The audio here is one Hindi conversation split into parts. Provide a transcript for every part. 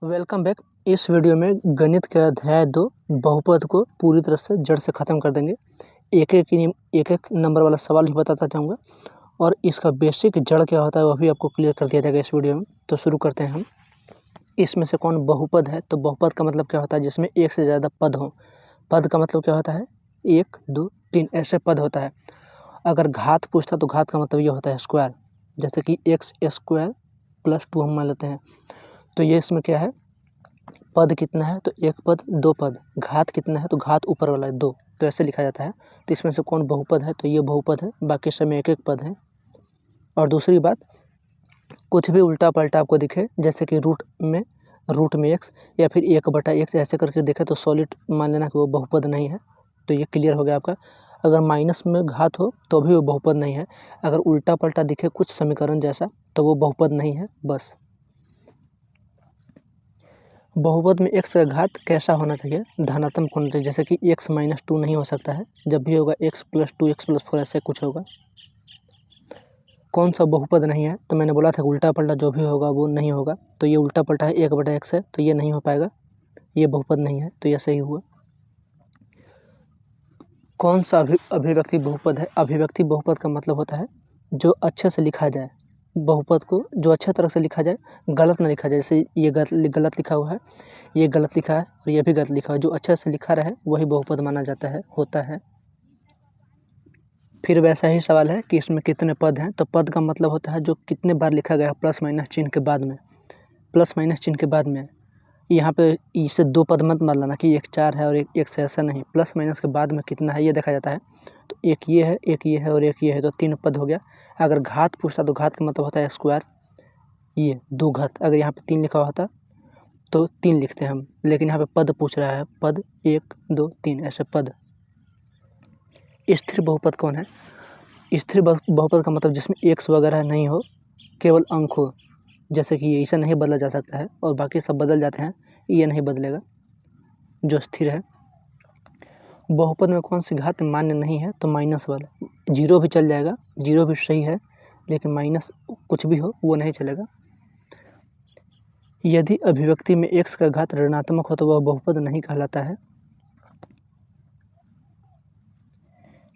Welcome back. इस वीडियो में गणित के अध्याय 2 बहुपद को पूरी तरह से जड़ से ख़त्म कर देंगे। एक एक नंबर वाला सवाल भी बताता जाऊंगा और इसका बेसिक जड़ क्या होता है वह भी आपको क्लियर कर दिया जाएगा इस वीडियो में। तो शुरू करते हैं हम। इसमें से कौन बहुपद है? तो बहुपद का मतलब क्या होता है? जिसमें एक से ज़्यादा पद हो। पद का मतलब क्या होता है? 1 2 3 ऐसे पद होता है। अगर घात पूछता तो घात का मतलब ये होता है स्क्वायर, जैसे कि एक्स स्क्वायर प्लस 2 हम मान लेते हैं। तो ये इसमें क्या है? पद कितना है? तो एक पद दो पद। घात कितना है? तो घात ऊपर वाला है 2, तो ऐसे लिखा जाता है। तो इसमें से कौन बहुपद है? तो ये बहुपद है, बाकी सब में एक एक पद है। और दूसरी बात, कुछ भी उल्टा पलटा आपको दिखे, जैसे कि रूट में एक्स या फिर 1/x ऐसे करके देखे तो सॉलिड मान लेना कि वो बहुपद नहीं है। तो ये क्लियर हो गया आपका। अगर माइनस में घात हो तो भी वो बहुपद नहीं है। अगर उल्टा पलटा दिखे कुछ समीकरण जैसा तो वो बहुपद नहीं है। बस बहुपद में x का घात कैसा होना चाहिए? धनात्मक होना चाहिए, जैसे कि x - 2 नहीं हो सकता है। जब भी होगा x + 2 x + 4 ऐसे कुछ होगा। कौन सा बहुपद नहीं है? तो मैंने बोला था उल्टा पलटा जो भी होगा वो नहीं होगा। तो ये उल्टा पलटा है, 1/x है, तो ये नहीं हो पाएगा, ये बहुपद नहीं है। तो ये सही हुआ। कौन सा अभिव्यक्ति बहुपद है? अभिव्यक्ति बहुपद का मतलब होता है जो अच्छे से लिखा जाए। बहुपद को जो अच्छे तरह से लिखा जाए, गलत ना लिखा जाए। जैसे ये गलत लिखा हुआ है, ये गलत लिखा है और ये भी गलत लिखा है। जो अच्छे से लिखा रहे वही बहुपद माना जाता है, होता है। फिर वैसा ही सवाल है कि इसमें कितने पद हैं? तो पद का मतलब होता है जो कितने बार लिखा गया प्लस माइनस चिन्ह के बाद में। प्लस माइनस चिन्ह के बाद में यहाँ पे इसे 2 पद मत मान लेना कि एक 4 है और एक से, ऐसा नहीं। प्लस माइनस के बाद में कितना है ये देखा जाता है। तो एक ये है, एक ये है और एक ये है, तो 3 पद हो गया। अगर घात पूछता तो घात का मतलब होता है स्क्वायर, ये 2 घात। अगर यहाँ पे 3 लिखा हुआ होता तो 3 लिखते हैं हम, लेकिन यहाँ पे पद पूछ रहा है, पद 1 2 3 ऐसे पद। स्थिर बहुपद कौन है? स्थिर बहुपद का मतलब जिसमें एक्स वगैरह नहीं हो, केवल अंक हो। जैसे कि इसे नहीं बदला जा सकता है और बाकी सब बदल जाते हैं, ये नहीं बदलेगा, जो स्थिर है। बहुपद में कौन सी घात मान्य नहीं है? तो माइनस वाला। जीरो भी चल जाएगा, जीरो भी सही है, लेकिन माइनस कुछ भी हो वो नहीं चलेगा। यदि अभिव्यक्ति में x का घात ऋणात्मक हो तो वह बहुपद नहीं कहलाता है।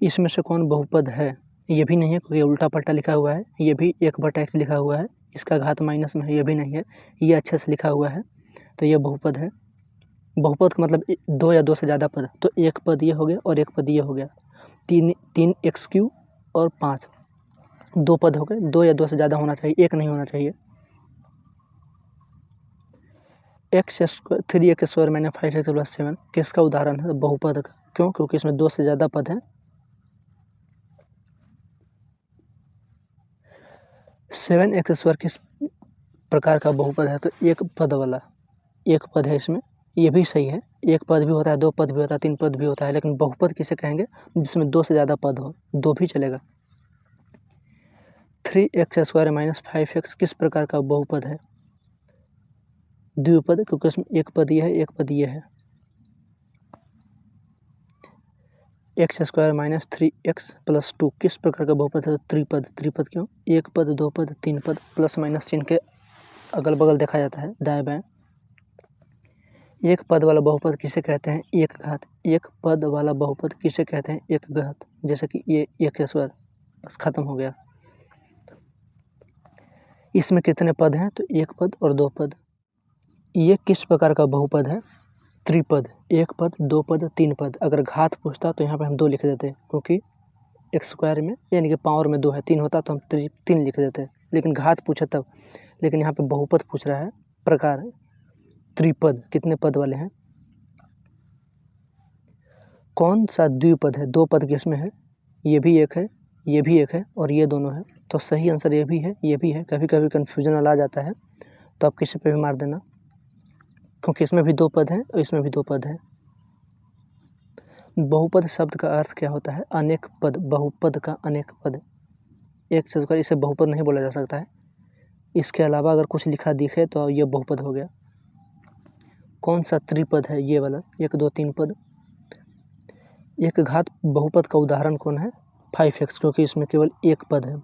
इसमें से कौन बहुपद है? ये भी नहीं है क्योंकि उल्टा पलटा लिखा हुआ है। ये भी 1/x लिखा हुआ है, इसका घात माइनस में है, ये भी नहीं है। ये अच्छे से लिखा हुआ है, तो ये बहुपद है। बहुपद का मतलब 2 या 2 से ज़्यादा पद। तो एक पद ये हो गया और एक पद ये हो गया। 3x³ और 5 2 पद हो गए। 2 या 2 से ज़्यादा होना चाहिए, एक नहीं होना चाहिए। 3x² - 5x + 7 किसका उदाहरण है? बहुपद का। क्यों? क्योंकि इसमें 2 से ज़्यादा पद हैं। 7x² किस प्रकार का बहुपद है? तो एक पद वाला, एक पद है इसमें। ये भी सही है, एक पद भी होता है, 2 पद भी होता है, 3 पद भी होता है, लेकिन बहुपद किसे कहेंगे? जिसमें 2 से ज़्यादा पद हो। 2 भी चलेगा। 3x² - 5x किस प्रकार का बहुपद है? द्विपद, क्योंकि इसमें एक पद ये है, एक पद ये है। x² - 3x + 2 किस प्रकार का बहुपद है? तो त्रिपद। त्रिपद क्यों? एक पद, 2 पद, 3 पद, प्लस माइनस चिन्ह के अगल बगल देखा जाता है, दाएं बाएं। एक पद वाला बहुपद किसे कहते हैं? एक घात। एक पद वाला बहुपद किसे कहते हैं? एक घात। जैसे कि ये x², बस खत्म हो गया। इसमें कितने पद हैं? तो एक पद और 2 पद। ये किस प्रकार का बहुपद है? त्रिपद। एक पद, 2 पद, 3 पद। अगर घात पूछता तो यहाँ पे हम 2 लिख देते, क्योंकि x² में यानी कि पावर में 2 है, 3 होता तो हम 3 लिख देते, लेकिन घात पूछे तब। लेकिन यहाँ पे बहुपद पूछ रहा है, प्रकार है त्रिपद। कितने पद वाले हैं? कौन सा द्विपद है? 2 पद किसमें है? ये भी एक है, ये भी एक है और ये दोनों है। तो सही आंसर ये भी है, ये भी है। कभी कभी कन्फ्यूजन वाला आ जाता है, तो आप किसी पे भी मार देना, क्योंकि इसमें भी 2 पद हैं और इसमें भी 2 पद हैं। बहुपद शब्द का अर्थ क्या होता है? अनेक पद। बहुपद का अनेक पद। एक से ज़्यादा, इसे बहुपद नहीं बोला जा सकता है। इसके अलावा अगर कुछ लिखा दिखे तो ये बहुपद हो गया। कौन सा त्रिपद है? ये वाला, 1 2 3 पद। एक घात बहुपद का उदाहरण कौन है? 5x, क्योंकि इसमें केवल एक पद है।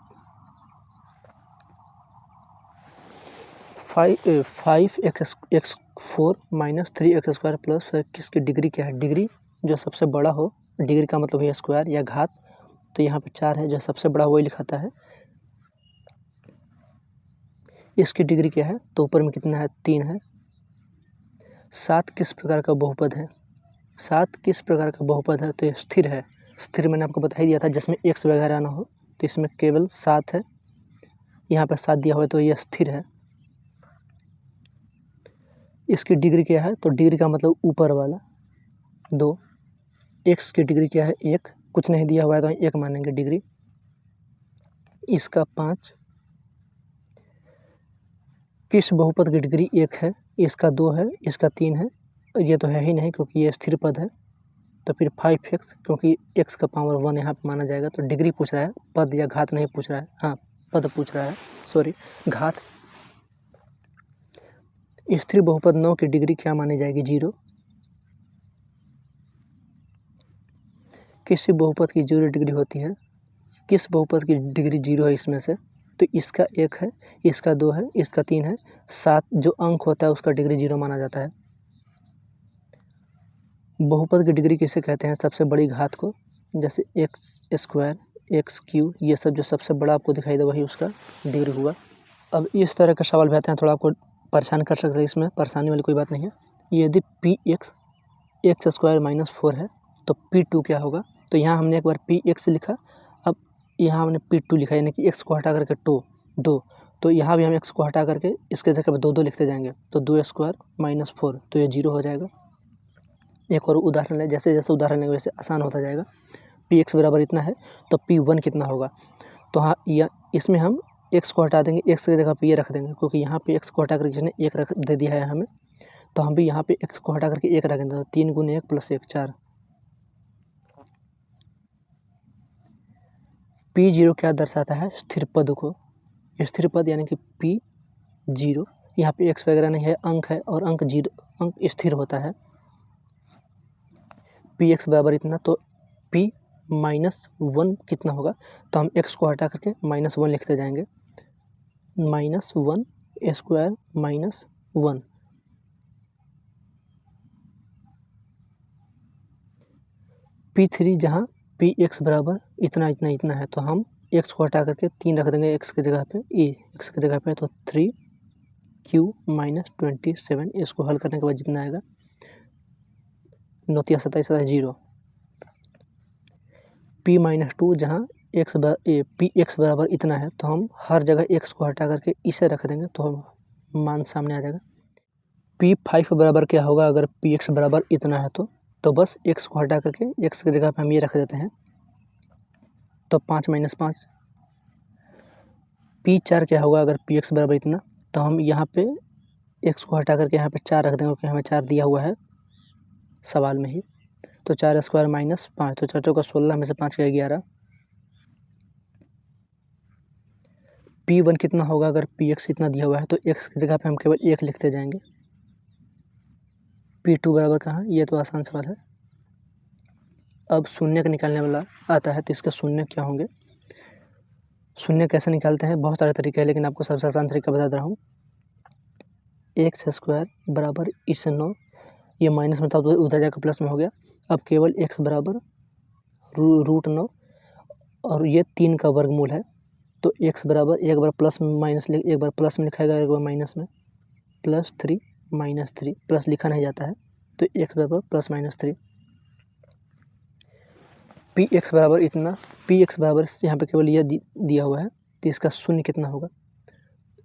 5x² 4 माइनस 3x² प्लस किसकी डिग्री क्या है, डिग्री जो सबसे बड़ा हो, डिग्री का मतलब है स्क्वायर या घात, तो यहाँ पे 4 है, जो सबसे बड़ा वही लिखाता है। इसकी डिग्री क्या है, तो ऊपर में कितना है, 3 है। 7 किस प्रकार का बहुपद है, 7 किस प्रकार का बहुपद है, तो ये स्थिर है। स्थिर मैंने आपको बता ही दिया था, जिसमें x वगैरह ना हो, तो इसमें केवल 7 है। यहाँ पर 7 दिया हुआ है, तो ये स्थिर है। इसकी डिग्री क्या है, तो डिग्री का मतलब ऊपर वाला 2। x की डिग्री क्या है, 1, कुछ नहीं दिया हुआ है तो 1 मानेंगे डिग्री। इसका 5। किस बहुपद की डिग्री 1 है, इसका 2 है, इसका 3 है, ये तो है ही नहीं क्योंकि ये स्थिर पद है। तो फिर 5x, क्योंकि x का पावर 1 यहाँ पे माना जाएगा। तो डिग्री पूछ रहा है, पद या घात नहीं पूछ रहा है। हाँ, पद पूछ रहा है, सॉरी, घात। स्थिर बहुपद 9 की डिग्री क्या मानी जाएगी, 0। किसी बहुपद की 0 डिग्री होती है, किस बहुपद की डिग्री 0 है इसमें से, तो इसका 1 है, इसका 2 है, इसका 3 है। 7 जो अंक होता है उसका डिग्री 0 माना जाता है। बहुपद की डिग्री किसे कहते हैं, सबसे बड़ी घात को, जैसे x², x³ ये सब जो सबसे बड़ा आपको दिखाई दे वही उसका डिग्री हुआ। अब इस तरह का सवाल भी आते हैं, थोड़ा आपको परेशान कर सकते हैं, इसमें परेशानी वाली कोई बात नहीं है। यदि px x² - 4 है तो p2 क्या होगा, तो यहाँ हमने एक बार px लिखा, अब यहाँ हमने p2 लिखा, यानी कि x को हटा करके 2, तो यहाँ भी हम x को हटा करके इसके जगह पर 2 लिखते जाएंगे, तो 2² - 4, तो ये 0 हो जाएगा। एक और उदाहरण है, जैसे जैसे उदाहरण लेंगे वैसे आसान होता जाएगा। px बराबर इतना है तो p1 कितना होगा, तो हाँ, या इसमें हम x को हटा देंगे, x की जगह पे ये रख देंगे, क्योंकि यहाँ पे x को हटा करके जिसने 1 रख दे दिया है हमें, तो हम भी यहाँ पे x को हटा करके 1 रखेंगे, तो 3 × 1 + 1 4। p0 क्या दर्शाता है, स्थिर पद को। स्थिर पद यानी कि p0, यहाँ पे x वगैरह नहीं है, अंक है, और अंक 0, अंक स्थिर होता है। px बराबर इतना, तो p - 1 कितना होगा, तो हम x को हटा करके -1 लिखते जाएंगे, -1² - 1। p3 जहाँ px बराबर इतना इतना इतना है, तो हम x को हटा करके 3 रख देंगे x की जगह पे, x की जगह पे, तो 3q - 27। इसको हल करने के बाद जितना आएगा 9 × 27 0। p - 2 जहाँ px बराबर इतना है, तो हम हर जगह x को हटा करके इसे रख देंगे, तो हम मान सामने आ जाएगा। p5 बराबर क्या होगा, अगर px बराबर इतना है तो बस x को हटा करके x की जगह पे हम ये रख देते हैं, तो 5 - 5। p4 क्या होगा, अगर px बराबर इतना, तो हम यहाँ पे x को हटा करके यहाँ पे 4 रख देंगे, क्योंकि हमें 4 दिया हुआ है सवाल में ही, तो 4² - 5, तो 4 चौका 16 में से 5 का 11। p1 कितना होगा, अगर px इतना दिया हुआ है तो x की जगह पे हम केवल 1 लिखते जाएंगे। p2 बराबर कहाँ, ये तो आसान सवाल है। अब शून्य का निकालने वाला आता है, तो इसके शून्य क्या होंगे, शून्य कैसे निकालते हैं, बहुत सारे तरीके हैं, लेकिन आपको सबसे आसान तरीका बता रहा हूँ। x² बराबर इस 9, ये माइनस में था तो उधर जाकर प्लस में हो गया। अब केवल x बराबर √9, और ये 3 का वर्गमूल है, तो x बराबर एक बार प्लस में माइनस एक बार प्लस में लिखाएगा, एक बार माइनस में, +3 - 3, प्लस लिखा नहीं जाता है, तो x बराबर +-3। px बराबर इतना, px बराबर यहाँ पे केवल यह दिया हुआ है, तो इसका शून्य कितना होगा,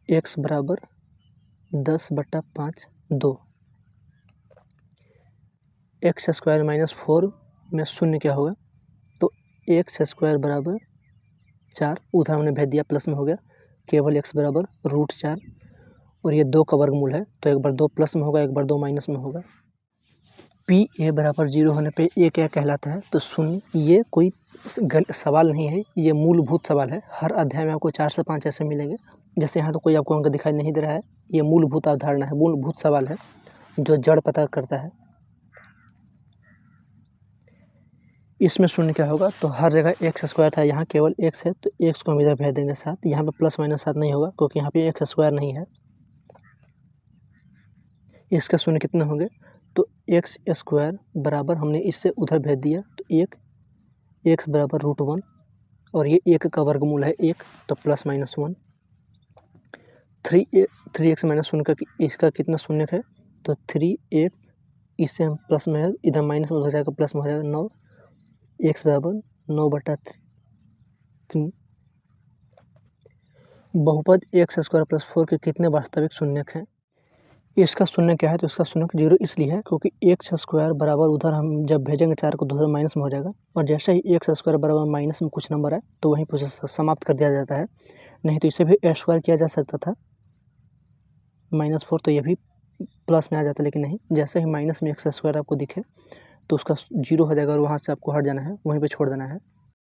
x बराबर 10/5 2। x² - 4 में शून्य क्या होगा, तो x² बराबर 4, उधर हमने भेज दिया, प्लस में हो गया, केवल x बराबर √4, और ये 2 का वर्गमूल है, तो एक बार 2 प्लस में होगा, एक बार 2 माइनस में होगा। p बराबर 0 होने पे ये क्या कहलाता है, तो शून्य। ये कोई सवाल नहीं है, ये मूलभूत सवाल है। हर अध्याय में आपको 4 से 5 ऐसे मिलेंगे। जैसे यहाँ तो कोई आपको अंक दिखाई नहीं दे रहा है, ये मूलभूत अवधारणा है, मूलभूत सवाल है जो जड़ पता करता है। इसमें शून्य क्या होगा, तो हर जगह x² था, यहाँ केवल x है, तो x को हम इधर भेज देंगे 7, यहाँ पे +-7 नहीं होगा, क्योंकि यहाँ पे x² नहीं है। इसका शून्य कितने होंगे, तो एक्स स्क्वायर बराबर हमने इससे उधर भेज दिया तो एक, एक्स बराबर √1 और ये एक का वर्गमूल है एक, तो +-1 थ्री एक्स माइनस शून्य का इसका कितना शून्य है, तो 3x, इससे हम प्लस में है, इधर माइनस में हो जाएगा प्लस में हो जाएगा 9, एक्स बराबर 9/3। बहुपद एक्स स्क्वायर प्लस 4 के कितने वास्तविक शून्यक हैं। इसका शून्य क्या है, तो इसका शून्य 0 इसलिए है क्योंकि एक्स स्क्वायर बराबर उधर हम जब भेजेंगे 4 को तो उधर माइनस में हो जाएगा, और जैसे ही एक्स स्क्वायर बराबर माइनस में कुछ नंबर है तो वहीं पर समाप्त कर दिया जाता है। नहीं तो इसे भी ए स्क्वायर किया जा सकता था, -4, तो ये भी प्लस में आ जाता, लेकिन नहीं, जैसे ही माइनस में एक्स स्क्वायर आपको दिखे तो उसका 0 हो जाएगा और वहाँ से आपको हट जाना है, वहीं पे छोड़ देना है।